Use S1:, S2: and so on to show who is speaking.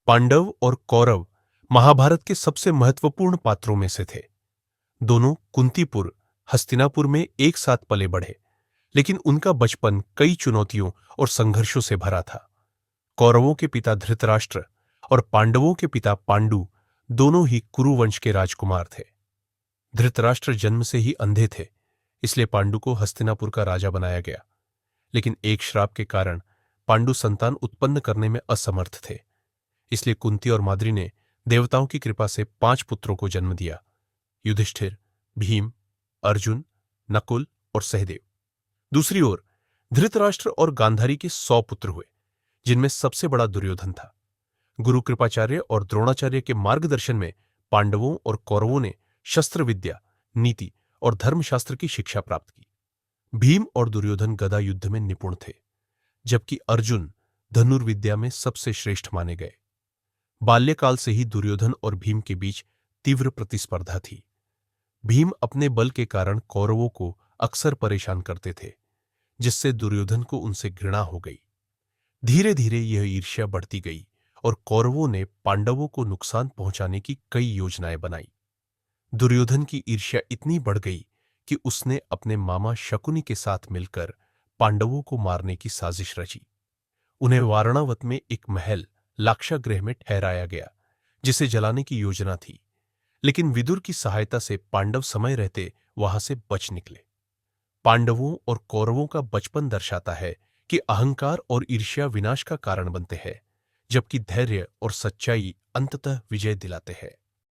S1: पांडव और कौरव महाभारत के सबसे महत्वपूर्ण पात्रों में से थे। दोनों कुंतीपुर, हस्तिनापुर में एक साथ पले बढ़े, लेकिन उनका बचपन कई चुनौतियों और संघर्षों से भरा था। कौरवों के पिता धृतराष्ट्र और पांडवों के पिता पांडु दोनों ही कुरुवंश के राजकुमार थे। धृतराष्ट्र जन्म से ही अंधे थे, इसलिए पांडु को हस्तिनापुर का राजा बनाया गया। लेकिन एक श्राप के कारण पांडु संतान उत्पन्न करने में असमर्थ थे। इसलिए कुंती और माद्री ने देवताओं की कृपा से 5 पुत्रों को जन्म दिया: युधिष्ठिर, भीम, अर्जुन, नकुल और सहदेव। दूसरी ओर धृतराष्ट्र और गांधारी के 100 पुत्र हुए, जिनमें सबसे बड़ा दुर्योधन था। गुरु कृपाचार्य और द्रोणाचार्य के मार्गदर्शन में पांडवों और कौरवों ने शस्त्र विद्या, नीति और धर्मशास्त्र की शिक्षा प्राप्त की। भीम और दुर्योधन गदा युद्ध में निपुण थे, जबकि अर्जुन धनुर्विद्या में सबसे श्रेष्ठ माने गए। बाल्यकाल से ही दुर्योधन और भीम के बीच तीव्र प्रतिस्पर्धा थी। भीम अपने बल के कारण कौरवों को अक्सर परेशान करते थे, जिससे दुर्योधन को उनसे घृणा हो गई। धीरे धीरे यह ईर्ष्या बढ़ती गई और कौरवों ने पांडवों को नुकसान पहुंचाने की कई योजनाएं बनाई। दुर्योधन की ईर्ष्या इतनी बढ़ गई कि उसने अपने मामा शकुनी के साथ मिलकर पांडवों को मारने की साजिश रची। उन्हें वारणावत में एक महल लाक्षागृह में ठहराया गया, जिसे जलाने की योजना थी, लेकिन विदुर की सहायता से पांडव समय रहते वहां से बच निकले। पांडवों और कौरवों का बचपन दर्शाता है कि अहंकार और ईर्ष्या विनाश का कारण बनते हैं, जबकि धैर्य और सच्चाई अंततः विजय दिलाते हैं।